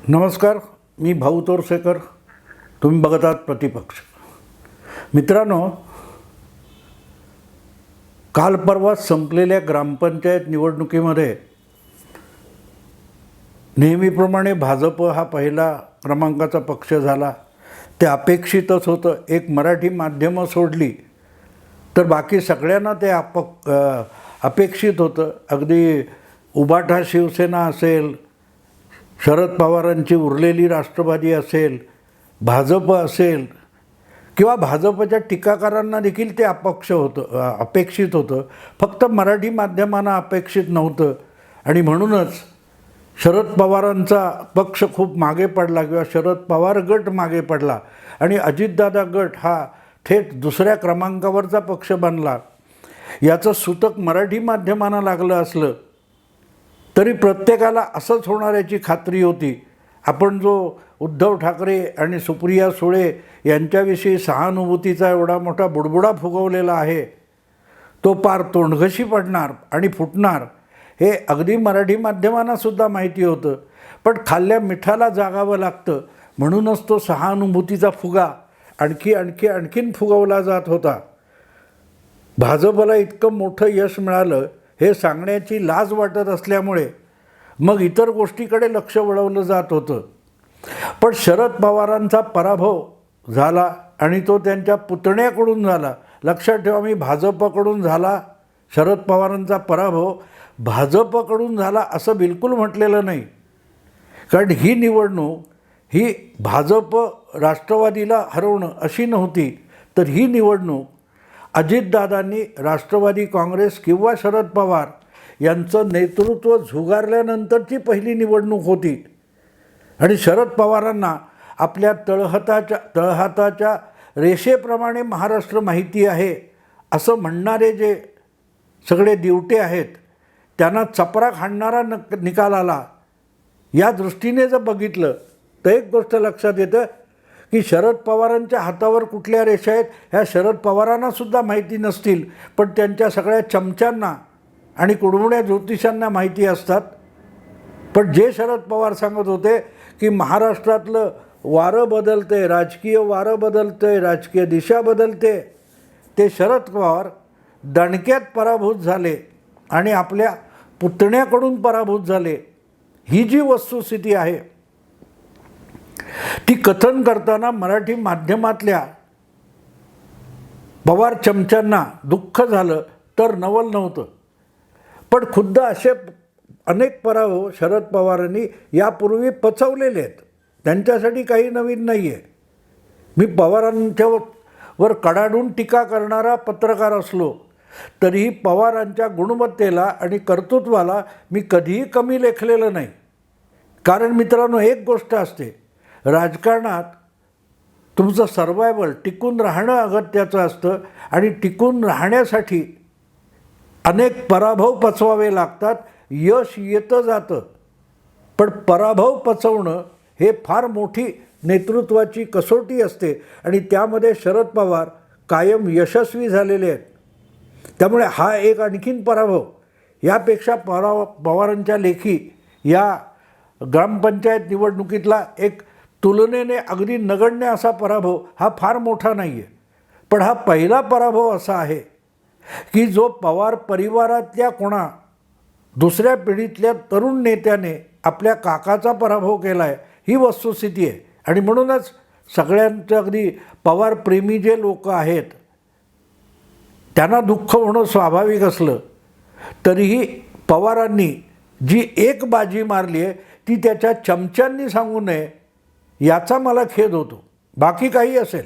नमस्कार, मी भाऊ तोरसेकर. तुम्ही बघत आहात प्रतिपक्ष. मित्रांनो, काल परवा संपलेल्या ग्रामपंचायत निवडणुकीमध्ये नेहमीप्रमाणे भाजप हा पहिला क्रमांकाचा पक्ष झाला. ते अपेक्षितच होतं. एक मराठी माध्यमं सोडली तर बाकी सगळ्यांना ते अपेक्षित होतं. अगदी उबाटा शिवसेना असेल, शरद पवारांची उरलेली राष्ट्रवादी असेल, भाजप असेल किंवा भाजपच्या टीकाकारांना देखील ते अपेक्षित होतं. फक्त मराठी माध्यमांना अपेक्षित नव्हतं. आणि म्हणूनच शरद पवारांचा पक्ष खूप मागे पडला किंवा शरद पवार गट मागे पडला आणि अजितदादा गट हा थेट दुसऱ्या क्रमांकावरचा पक्ष बनला. याचं सूतक मराठी माध्यमांना लागलं असलं तरी प्रत्येकाला असंच होणार याची खात्री होती. आपण जो उद्धव ठाकरे आणि सुप्रिया सुळे यांच्याविषयी सहानुभूतीचा एवढा मोठा बुडबुडा फुगवलेला आहे, तो पार तोंडघशी पडणार आणि फुटणार हे अगदी मराठी माध्यमांनासुद्धा माहिती होतं. पण खाल्ल्या मिठाला जागावं लागतं म्हणूनच तो सहानुभूतीचा फुगा आणखीन फुगवला जात होता. भाजपला इतकं मोठं यश मिळालं हे सांगण्याची लाज वाटत असल्यामुळे मग इतर गोष्टीकडे लक्ष वळवलं जात होतं. पण शरद पवारांचा पराभव झाला आणि तो त्यांच्या पुतण्याकडून झाला. लक्षात ठेवा, मी भाजपकडून झाला, शरद पवारांचा पराभव भाजपकडून झाला असं बिलकुल म्हटलेलं नाही. कारण ही निवडणूक ही भाजप राष्ट्रवादीला हरवणं अशी नव्हती, तर ही निवडणूक अजितदादांनी राष्ट्रवादी काँग्रेस किंवा शरद पवार यांचं नेतृत्व झुगारल्यानंतरची पहिली निवडणूक होती. आणि शरद पवारांना आपल्या तळहाताच्या रेषेप्रमाणे महाराष्ट्र माहिती आहे असं म्हणणारे जे सगळे दिवटे आहेत त्यांना चपराक हाणणारा निकाल आला. या दृष्टीने जर बघितलं तर एक गोष्ट लक्षात येतं की शरद पवारांच्या हातावर कुठल्या रेषा आहेत ह्या शरद पवारांनासुद्धा माहिती नसतील, पण त्यांच्या सगळ्या चमच्यांना आणि कुडमुड्या ज्योतिषांना माहिती असतात. पण जे शरद पवार सांगत होते की महाराष्ट्रातलं वारं बदलते, राजकीय वारं बदलते, राजकीय दिशा बदलते, ते शरद पवार दणक्यात पराभूत झाले आणि आपल्या पुतण्याकडून पराभूत झाले. ही जी वस्तुस्थिती आहे ती कथन करताना मराठी माध्यमातल्या पवार चमच्यांना दुःख झालं तर नवल नव्हतं. पण खुद्द असे अनेक पराभव शरद पवारांनी यापूर्वी पचवलेले आहेत. त्यांच्यासाठी काही नवीन नाही आहे. मी पवारांच्यावर कडाडून टीका करणारा पत्रकार असलो तरीही पवारांच्या गुणवत्तेला आणि कर्तृत्वाला मी कधीही कमी लेखलेलं नाही. कारण मित्रांनो, एक गोष्ट असते, राजकारणात तुमचं सर्वायवल टिकून राहणं अगत्याचं असतं आणि टिकून राहण्यासाठी अनेक पराभव पचवावे लागतात. यश येतं जातं, पण पराभव पचवणं हे फार मोठी नेतृत्वाची कसोटी असते आणि त्यामध्ये शरद पवार कायम यशस्वी झालेले आहेत. त्यामुळे हा एक आणखीन पराभव, यापेक्षा पवारांच्या लेखी या ग्रामपंचायत निवडणुकीतला एक तुलनेने अगदी नगण्य असा पराभव हा फार मोठा नाही आहे. पण हा पहिला पराभव असा आहे की जो पवार परिवारातल्या कोणा दुसऱ्या पिढीतल्या तरुण नेत्याने आपल्या काकाचा पराभव केला आहे, ही वस्तुस्थिती आहे. आणि म्हणूनच सगळ्यांचं अगदी पवारप्रेमी जे लोक आहेत त्यांना दुःख होणं स्वाभाविक असलं तरीही पवारांनी जी एक बाजी मारली आहे ती त्याच्या चमच्यांनी सांगू नये याचा मला खेद होतो. बाकी काही असेल,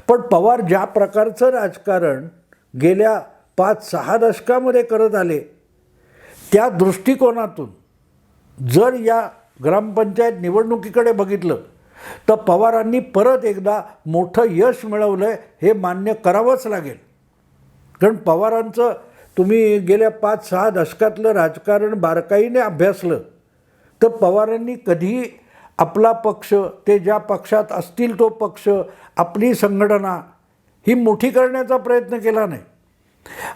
पण पवार ज्या प्रकारचं राजकारण गेल्या 5-6 दशकामध्ये करत आले त्या दृष्टिकोनातून जर या ग्रामपंचायत निवडणुकीकडे बघितलं तर पवारांनी परत एकदा मोठं यश मिळवलं आहे हे मान्य करावंच लागेल. कारण पवारांचं तुम्ही गेल्या 5-6 दशकातलं राजकारण बारकाईने अभ्यासलं तर पवारांनी कधीही आपला पक्ष, ते ज्या पक्षात असतील तो पक्ष, आपली संघटना ही मोठी करण्याचा प्रयत्न केला नाही.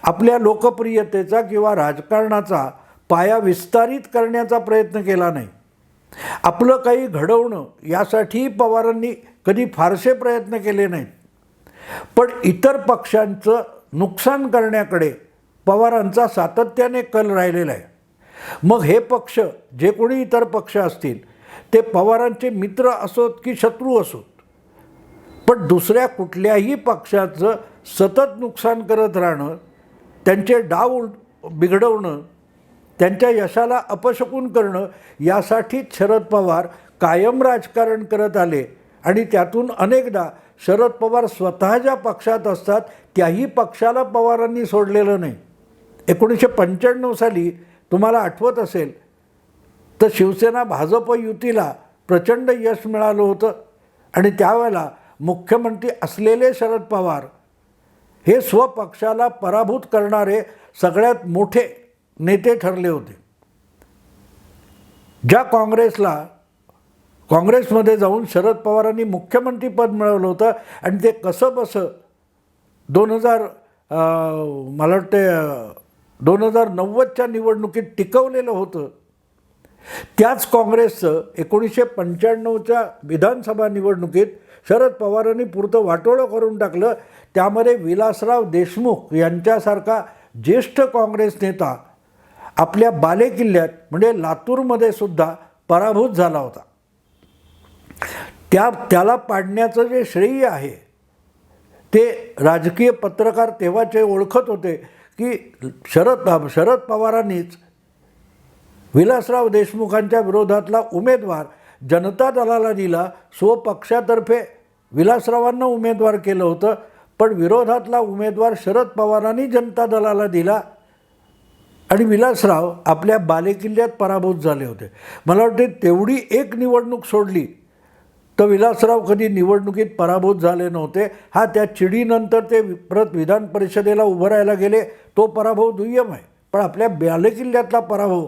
आपल्या लोकप्रियतेचा किंवा राजकारणाचा पाया विस्तारित करण्याचा प्रयत्न केला नाही. आपलं काही घडवणं यासाठी पवारांनी कधी फारसे प्रयत्न केले नाहीत, पण इतर पक्षांचं नुकसान करण्याकडे पवारांचा सातत्याने कल राहिलेला आहे. मग हे पक्ष, जे कोणी इतर पक्ष असतील, ते पवारांचे मित्र असोत की शत्रू असोत, पण दुसऱ्या कुठल्याही पक्षाचं सतत नुकसान करत राहणं, त्यांचे डाव बिघडवणं, त्यांच्या यशाला अपशकुन करणं, यासाठीच शरद पवार कायम राजकारण करत आले. आणि त्यातून अनेकदा शरद पवार स्वतः ज्या पक्षात असतात त्याही पक्षाला पवारांनी सोडलेलं नाही. 1995 साली तुम्हाला आठवत असेल तर शिवसेना भाजप युतीला प्रचंड यश मिळालं होतं आणि त्यावेळेला मुख्यमंत्री असलेले शरद पवार हे स्वपक्षाला पराभूत करणारे सगळ्यात मोठे नेते ठरले होते. ज्या काँग्रेसमध्ये जाऊन शरद पवारांनी मुख्यमंत्रीपद मिळवलं होतं आणि ते कसं बसं 2090च्या निवडणुकीत टिकवलेलं होतं. त्याच काँग्रेसचं 1995च्या विधानसभा निवडणुकीत शरद पवारांनी पुरतं वाटोळं करून टाकलं. त्यामध्ये विलासराव देशमुख यांच्यासारखा ज्येष्ठ काँग्रेस नेता आपल्या बालेकिल्ल्यात म्हणजे लातूरमध्ये सुद्धा पराभूत झाला होता. त्याला पाडण्याचं जे श्रेय आहे ते राजकीय पत्रकार तेव्हाचे ओळखत होते की शरद पवारांनीच विलासराव देशमुखांच्या विरोधातला उमेदवार जनता दलाला दिला. स्वपक्षातर्फे विलासरावांना उमेदवार केलं होतं, पण विरोधातला उमेदवार शरद पवारांनी जनता दलाला दिला आणि विलासराव आपल्या बालेकिल्ल्यात पराभूत झाले होते. मला वाटते तेवढी एक निवडणूक सोडली तर विलासराव कधी निवडणुकीत पराभूत झाले नव्हते. हा त्या चिडीनंतर ते परत विधान परिषदेला उभं राहायला गेले, तो पराभव दुय्यम आहे, पण आपल्या बालेकिल्ल्यातला पराभव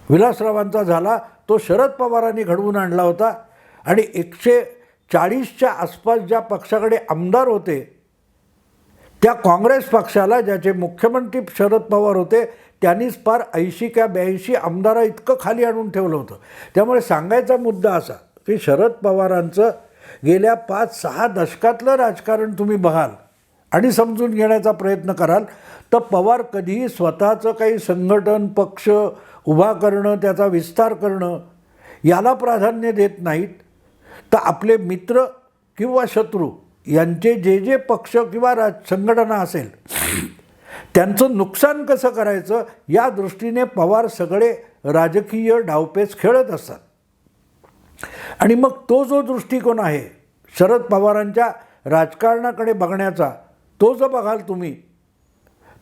विलासरावांचा झाला तो शरद पवारांनी घडवून आणला होता. आणि 140च्या आसपास ज्या पक्षाकडे आमदार होते त्या काँग्रेस पक्षाला, ज्याचे मुख्यमंत्री शरद पवार होते, त्यांनीच फार 80 का 82 आमदारा इतकं खाली आणून ठेवलं होतं. त्यामुळे सांगायचा मुद्दा असा की शरद पवारांचं गेल्या 5-6 दशकातलं राजकारण तुम्ही बघाल आणि समजून घेण्याचा प्रयत्न कराल तर पवार कधीही स्वतःचं काही संघटन पक्ष उभा करणं, त्याचा विस्तार करणं याला प्राधान्य देत नाहीत. तर आपले मित्र किंवा शत्रू यांचे जे पक्ष किंवा संघटना असेल त्यांचं नुकसान कसं करायचं या दृष्टीने पवार सगळे राजकीय डावपेच खेळत असतात. आणि मग तो जो दृष्टिकोन आहे शरद पवारांच्या राजकारणाकडे बघण्याचा, तो जर बघाल तुम्ही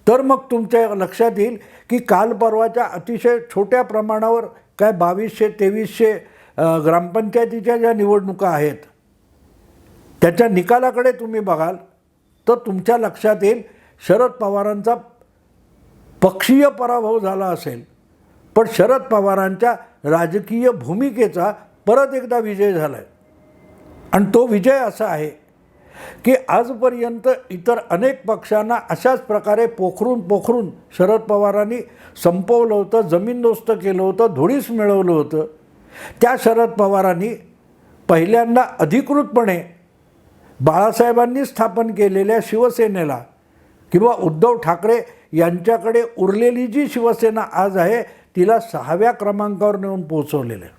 तर मग तुमच्या लक्षात येईल की काल परवाच्या अतिशय छोट्या प्रमाणावर काय 2200-2300 ग्रामपंचायतीच्या ज्या निवडणुका आहेत त्याच्या निकालाकडे तुम्ही बघाल तर तुमच्या लक्षात येईल शरद पवारांचा पक्षीय पराभव झाला असेल, पण शरद पवारांच्या राजकीय भूमिकेचा परत एकदा विजय झाला आहे. आणि तो विजय असा आहे की आजपर्यंत इतर अनेक पक्षांना अशाच प्रकारे पोखरून शरद पवारांनी संपवलं होतं, जमीनदोस्त केलं होतं, धुळीस मिळवलं होतं. त्या शरद पवारांनी पहिल्यांदा अधिकृतपणे बाळासाहेबांनी स्थापन केलेल्या शिवसेनेला किंवा उद्धव ठाकरे यांच्याकडे उरलेली जी शिवसेना आज आहे तिला 6व्या क्रमांकावर नेऊन पोचवलेलं आहे.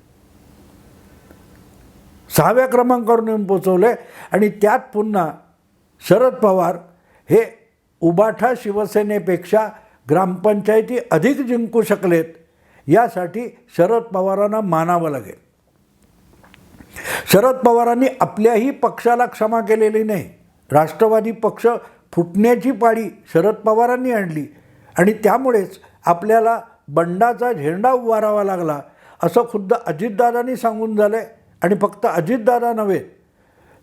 6व्या क्रमांकावर नेऊन पोचवले आणि त्यात पुन्हा शरद पवार हे उबाठा शिवसेनेपेक्षा ग्रामपंचायती अधिक जिंकू शकलेत, यासाठी शरद पवारांना मानावं लागेल. शरद पवारांनी आपल्याही पक्षाला क्षमा केलेली नाही. राष्ट्रवादी पक्ष फुटण्याची पाळी शरद पवारांनी आणली आणि त्यामुळेच आपल्याला बंडाचा झेंडा उभारावा लागला असं खुद्द अजितदादांनी सांगून झालं आहे. आणि फक्त अजितदादा नव्हे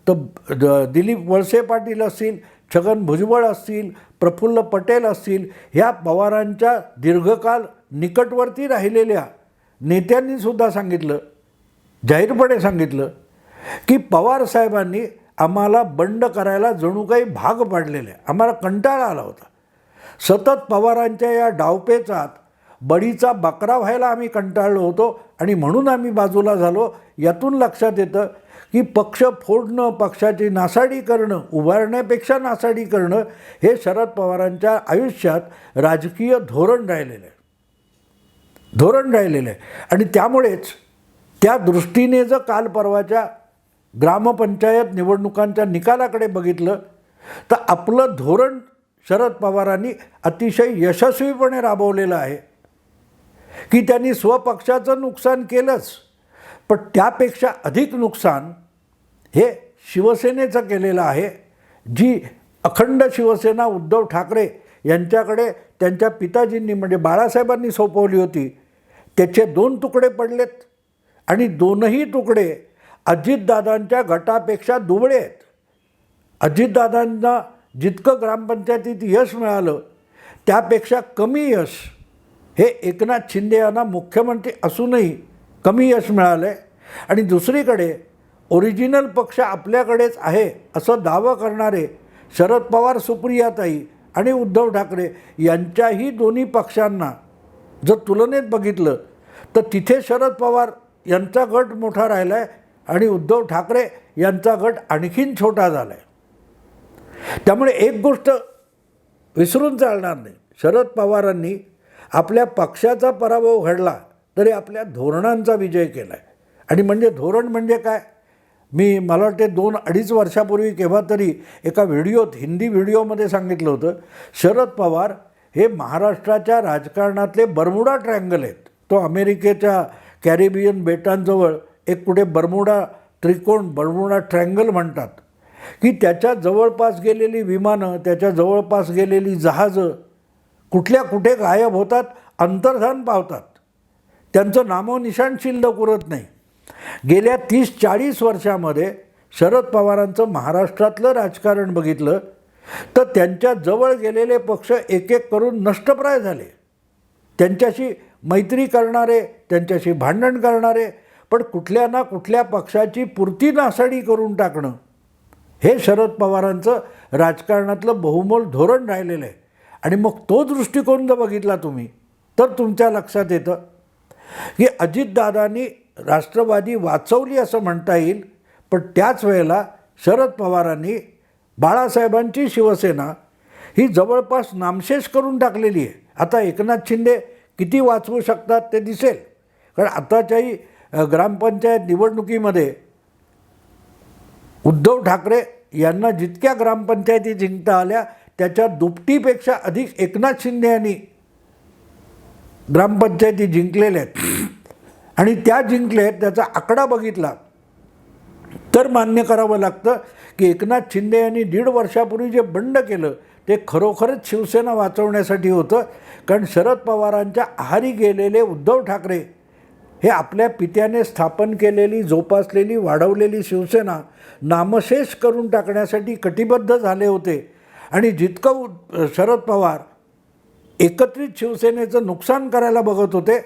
तर दिलीप वळसे पाटील असतील, छगन भुजबळ असतील, प्रफुल्ल पटेल असतील, ह्या पवारांच्या दीर्घकाल निकटवर्ती राहिलेल्या नेत्यांनीसुद्धा सांगितलं, जाहीरपणे सांगितलं की पवारसाहेबांनी आम्हाला बंड करायला जणू काही भाग पाडलेले आहे. आम्हाला कंटाळा आला होता. सतत पवारांच्या या डावपेचात बळीचा बकरा व्हायला आम्ही कंटाळलो होतो आणि म्हणून आम्ही बाजूला झालो, यातून लक्षात येतं की पक्ष फोडणं, पक्षाची नासाडी करणं, उभारण्यापेक्षा नासाडी करणं हे शरद पवारांच्या आयुष्यात राजकीय धोरण राहिलेलं आहे. आणि त्यामुळेच त्या दृष्टीने जर काल परवाच्या ग्रामपंचायत निवडणुकांच्या निकालाकडे बघितलं तर आपलं धोरण शरद पवारांनी अतिशय यशस्वीपणे राबवलेलं आहे की त्यांनी स्वपक्षाचं नुकसान केलंच, पण त्यापेक्षा अधिक नुकसान हे शिवसेनेचं केलेलं आहे, जी अखंड शिवसेना उद्धव ठाकरे यांच्याकडे त्यांच्या पिताजींनी म्हणजे बाळासाहेबांनी सोपवली होती. त्याचे 2 तुकडे पडलेत आणि दोनही तुकडे अजितदादांच्या गटापेक्षा दुबळे आहेत. अजितदादांना जितकं ग्रामपंचायतीत यश मिळालं त्यापेक्षा कमी यश हे एकनाथ शिंदे यांना मुख्यमंत्री असूनही कमी यश मिळालं आहे. आणि दुसरीकडे ओरिजिनल पक्ष आपल्याकडेच आहे असं दावा करणारे शरद पवार, सुप्रियाताई आणि उद्धव ठाकरे यांच्याही दोन्ही पक्षांना जर तुलनेत बघितलं तर तिथे शरद पवार यांचा गट मोठा राहिला आहे आणि उद्धव ठाकरे यांचा गट आणखीन छोटा झाला आहे. त्यामुळे एक गोष्ट विसरून चालणार नाही, शरद पवारांनी आपल्या पक्षाचा पराभव घडला तरी आपल्या धोरणांचा विजय केला आहे. आणि म्हणजे धोरण म्हणजे काय, मला वाटते 2-2.5 वर्षापूर्वी केव्हा तरी एका व्हिडिओत, हिंदी व्हिडिओमध्ये सांगितलं होतं, शरद पवार हे महाराष्ट्राच्या राजकारणातले बर्मुडा ट्रायंगल आहेत. तो अमेरिकेच्या कॅरिबियन बेटांजवळ एक कुठे बर्मुडा त्रिकोण, बर्मुडा ट्रायंगल म्हणतात, की त्याच्या जवळपास गेलेली विमानं, त्याच्या जवळपास गेलेली जहाजं कुठल्या कुठे गायब होतात, अंतर्धान पावतात, त्यांचं नामोनिशाण शिल्लक उरत नाही. गेल्या 30-40 वर्षामध्ये शरद पवारांचं महाराष्ट्रातलं राजकारण बघितलं तर त्यांच्या जवळ गेलेले पक्ष एक एक करून नष्टप्राय झाले. त्यांच्याशी मैत्री करणारे, त्यांच्याशी भांडण करणारे, पण कुठल्या ना कुठल्या पक्षाची पुरती नासाडी करून टाकणं हे शरद पवारांचं राजकारणातलं बहुमोल धोरण राहिलेलं आहे. आणि मग तो दृष्टिकोन जर बघितला तुम्ही तर तुमच्या लक्षात येतं की अजितदादांनी राष्ट्रवादी वाचवली असं म्हणता येईल, पण त्याच वेळेला शरद पवारांनी बाळासाहेबांची शिवसेना ही जवळपास नामशेष करून टाकलेली आहे. आता एकनाथ शिंदे किती वाचवू शकतात ते दिसेल, कारण आताच्याही ग्रामपंचायत निवडणुकीमध्ये उद्धव ठाकरे यांना जितक्या ग्रामपंचायती जिंकता आल्या त्याच्या दुपटीपेक्षा अधिक एकनाथ शिंदे यांनी ग्रामपंचायती जिंकलेल्या आहेत. आणि त्या जिंकले आहेत त्याचा आकडा बघितला तर मान्य करावं लागतं की एकनाथ शिंदे यांनी 1.5 वर्षापूर्वी जे बंड केलं ते खरोखरच शिवसेना वाचवण्यासाठी होतं. कारण शरद पवारांच्या आहारी गेलेले उद्धव ठाकरे हे आपल्या पित्याने स्थापन केलेली, जोपासलेली, वाढवलेली शिवसेना नामशेष करून टाकण्यासाठी कटिबद्ध झाले होते. आणि जितकं शरद पवार एकत्रित शिवसेनेचं नुकसान करायला बघत होते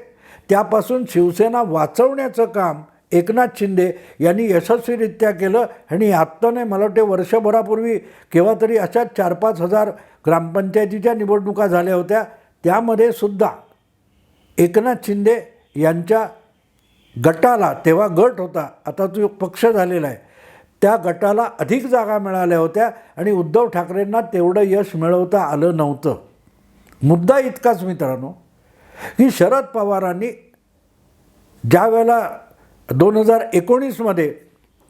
त्यापासून शिवसेना वाचवण्याचं काम एकनाथ शिंदे यांनी यशस्वीरित्या केलं. आणि आत्ताने मला वाटते वर्षभरापूर्वी केव्हा तरी अशा 4-5 हजार ग्रामपंचायतीच्या निवडणुका झाल्या होत्या, त्यामध्ये सुद्धा एकनाथ शिंदे यांच्या गटाला, तेव्हा गट होता, आता तो पक्ष झालेला आहे, त्या गटाला अधिक जागा मिळाल्या होत्या आणि उद्धव ठाकरेंना तेवढं यश मिळवता आलं नव्हतं. मुद्दा इतकाच मित्रांनो की शरद पवारांनी ज्या वेळेला 2019मध्ये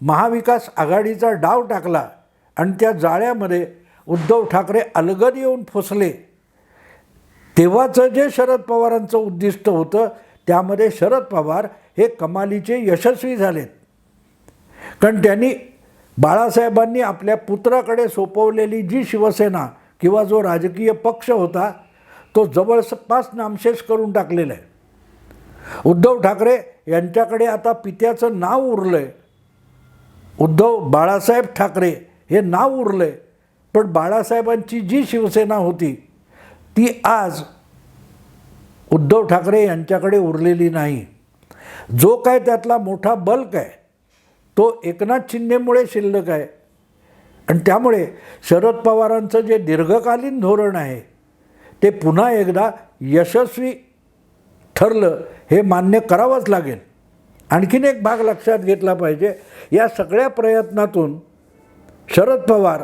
महाविकास आघाडीचा डाव टाकला आणि त्या जाळ्यामध्ये उद्धव ठाकरे अलगद येऊन फसले, तेव्हाचं जे शरद पवारांचं उद्दिष्ट होतं त्यामध्ये शरद पवार हे कमालीचे यशस्वी झालेत. कारण त्यांनी बाळासाहेबांनी आपल्या पुत्राकडे सोपवलेली जी शिवसेना किंवा जो राजकीय पक्ष होता तो जवळपास नामशेष करून टाकलेला आहे. उद्धव ठाकरे यांच्याकडे आता पित्याचं नाव उरलं आहे, उद्धव बाळासाहेब ठाकरे हे नाव उरलं आहे, पण बाळासाहेबांची जी शिवसेना होती ती आज उद्धव ठाकरे यांच्याकडे उरलेली नाही. जो काय त्यातला मोठा बल्क आहे तो एकनाथ शिंदेमुळे शिल्लक आहे. आणि त्यामुळे शरद पवारांचं जे दीर्घकालीन धोरण आहे ते पुन्हा एकदा यशस्वी ठरलं हे मान्य करावंच लागेल. आणखीन एक भाग लक्षात घेतला पाहिजे. या सगळ्या प्रयत्नातून शरद पवार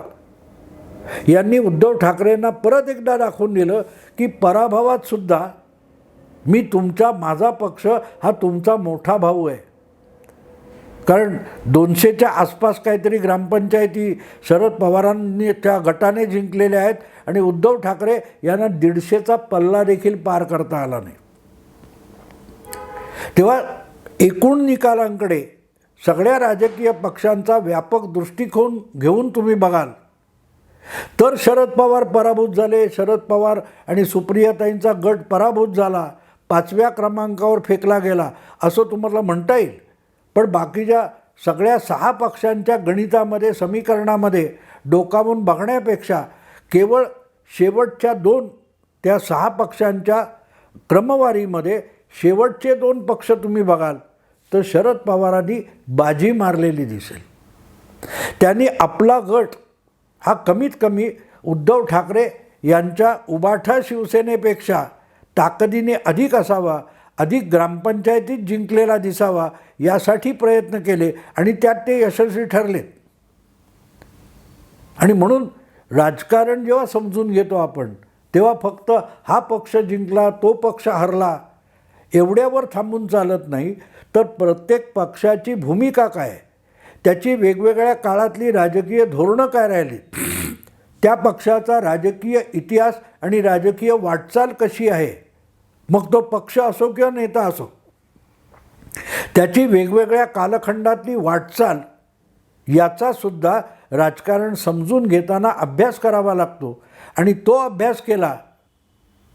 यांनी उद्धव ठाकरेंना परत एकदा दाखवून दिलं की पराभवात सुद्धा माझा पक्ष हा तुमचा मोठा भाऊ आहे. कारण 200च्या आसपास काहीतरी ग्रामपंचायती शरद पवारांनी त्या गटाने जिंकलेल्या आहेत आणि उद्धव ठाकरे यांना 150चा पल्ला देखील पार करता आला नाही. तेव्हा एकूण निकालांकडे सगळ्या राजकीय पक्षांचा व्यापक दृष्टिकोन घेऊन तुम्ही बघाल तर शरद पवार पराभूत झाले. शरद पवार आणि सुप्रियाताईंचा गट पराभूत झाला, 5व्या क्रमांकावर फेकला गेला असं तुम्हाला म्हणता येईल. पण बाकीच्या सगळ्या 6 पक्षांच्या गणितामध्ये, समीकरणामध्ये डोकावून बघण्यापेक्षा केवळ शेवटच्या 2 त्या 6 पक्षांच्या क्रमवारीमध्ये शेवटचे 2 पक्ष तुम्ही बघाल तर शरद पवारांनी बाजी मारलेली दिसेल. त्यांनी आपला गट हा कमीत कमी उद्धव ठाकरे यांच्या उबाठा शिवसेनेपेक्षा ताकदीने अधिक असावा, अधिक ग्रामपंचायतीत जिंकलेला दिसावा यासाठी प्रयत्न केले आणि त्यात ते यशस्वी ठरलेत. आणि म्हणून राजकारण जेव्हा समजून घेतो आपण तेव्हा फक्त हा पक्ष जिंकला, तो पक्ष हरला एवढ्यावर थांबून चालत नाही. तर प्रत्येक पक्षाची भूमिका काय, त्याची वेगवेगळ्या काळातली राजकीय धोरणं काय राहिली, त्या पक्षाचा राजकीय इतिहास आणि राजकीय वाटचाल कशी आहे, मग तो पक्ष असो किंवा नेता असो, त्याची वेगवेगळ्या कालखंडातली वाटचाल याचासुद्धा राजकारण समजून घेताना अभ्यास करावा लागतो. आणि तो अभ्यास केला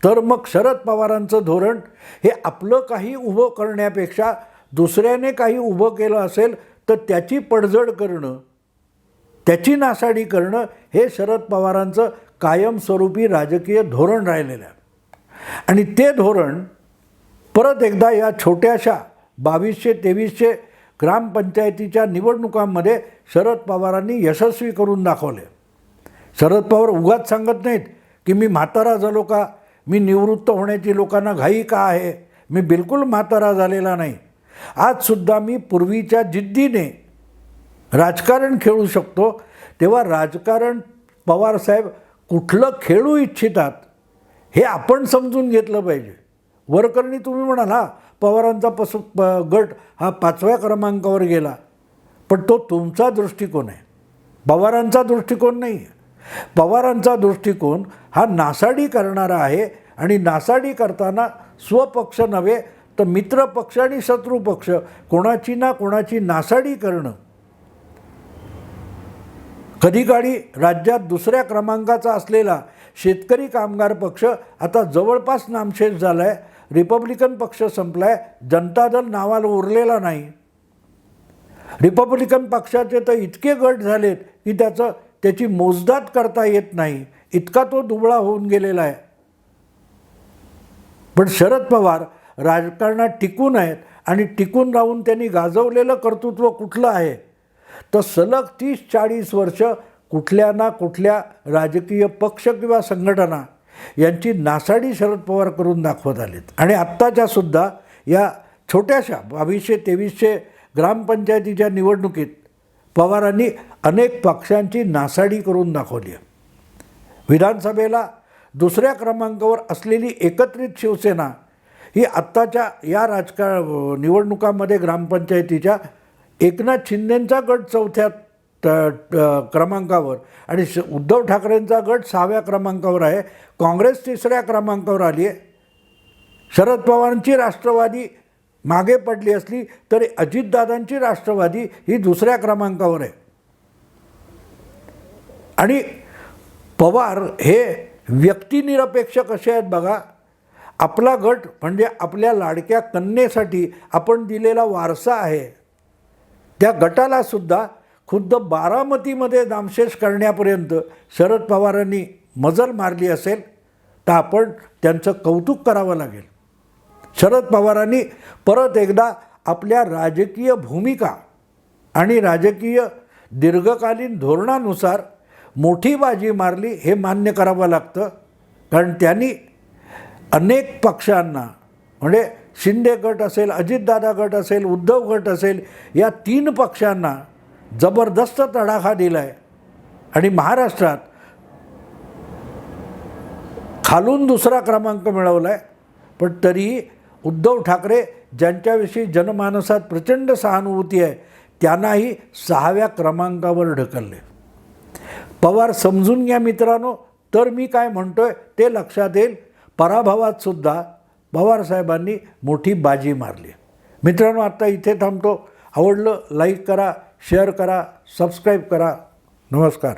तर मग शरद पवारांचं धोरण हे आपलं काही उभं करण्यापेक्षा दुसऱ्याने काही उभं केलं असेल तर त्याची पडझड करणं, त्याची नासाडी करणं हे शरद पवारांचं कायमस्वरूपी राजकीय धोरण राहिलेलं आहे. आणि ते धोरण परत एकदा या छोट्याशा 2200-2300 ग्रामपंचायतीच्या निवडणुकांमध्ये शरद पवारांनी यशस्वी करून दाखवले. शरद पवार उगाच सांगत नाहीत की मी म्हातारा झालो का, मी निवृत्त होण्याची लोकांना घाई का आहे, मी बिलकुल म्हातारा झालेला नाही, आजसुद्धा मी पूर्वीच्या जिद्दीने राजकारण खेळू शकतो. तेव्हा राजकारण पवारसाहेब कुठलं खेळू इच्छितात हे आपण समजून घेतलं पाहिजे. वरकरणी तुम्ही म्हणाल हा पवारांचा गट हा 5व्या क्रमांकावर गेला, पण तो तुमचा दृष्टिकोन आहे, पवारांचा दृष्टिकोन नाही आहे. पवारांचा दृष्टिकोन हा नासाडी करणारा आहे आणि नासाडी करताना स्वपक्ष नव्हे तर मित्रपक्ष आणि शत्रुपक्ष कोणाची ना कोणाची नासाडी करणं. कधीकाळी राज्यात 2ऱ्या क्रमांकाचा असलेला शेतकरी कामगार पक्ष आता जवळपास नामशेष झाला आहे. रिपब्लिकन पक्ष संपला आहे, जनता दल नावाला उरलेला नाही. रिपब्लिकन पक्षाचे तर इतके गट झालेत की त्याची मोजदाद करता येत नाही, इतका तो दुबळा होऊन गेलेला आहे. पण शरद पवार राजकारणात टिकून आहेत आणि टिकून राहून त्यांनी गाजवलेलं कर्तृत्व कुठलं आहे तर सलग 30-40 वर्ष कुठल्या ना कुठल्या राजकीय पक्ष किंवा संघटना यांची नासाडी शरद पवार करून दाखवत आलेत. आणि आत्ताच्या सुद्धा या छोट्याशा 2200-2300 ग्रामपंचायतीच्या निवडणुकीत पवारांनी अनेक पक्षांची नासाडी करून दाखवली आहे. विधानसभेला 2ऱ्या क्रमांकावर असलेली एकत्रित शिवसेना ही आत्ताच्या या निवडणुकांमध्ये ग्रामपंचायतीच्या एकनाथ शिंदेंचा गट 4थ्या क्रमांकावर आणि उद्धव ठाकरेंचा गट 6व्या क्रमांकावर आहे. काँग्रेस 3ऱ्या क्रमांकावर आली आहे. शरद पवारांची राष्ट्रवादी मागे पडली असली तरी अजितदादांची राष्ट्रवादी ही 2ऱ्या क्रमांकावर आहे. आणि पवार हे व्यक्तिनिरपेक्ष कसे आहेत बघा. आपला गट म्हणजे आपल्या लाडक्या कन्येसाठी आपण दिलेला वारसा आहे. त्या गटाला सुद्धा खुद्द बारामतीमध्ये नामशेष करण्यापर्यंत शरद पवारांनी मजल मारली असेल तर आपण त्यांचं कौतुक करावं लागेल. शरद पवारांनी परत एकदा आपल्या राजकीय भूमिका आणि राजकीय दीर्घकालीन धोरणानुसार मोठी बाजी मारली हे मान्य करावं लागतं. कारण त्यांनी अनेक पक्षांना म्हणजे शिंदे गट असेल, अजितदादा गट असेल, उद्धव गट असेल, या 3 पक्षांना जबरदस्त तडाखा दिला आहे आणि महाराष्ट्रात खालून 2रा क्रमांक मिळवला आहे. पण तरीही उद्धव ठाकरे ज्यांच्याविषयी जनमानसात प्रचंड सहानुभूती आहे त्यांनाही 6व्या क्रमांकावर ढकलले. पवार समजून घ्या मित्रांनो. तर मी काय म्हणतोय ते लक्षात येईल. पराभवात सुद्धा पवारसाहेबांनी मोठी बाजी मारली. मित्रांनो, आत्ता इथे थांबतो. आवडलं लाईक करा, शेअर करा, सबस्क्राईब करा. नमस्कार.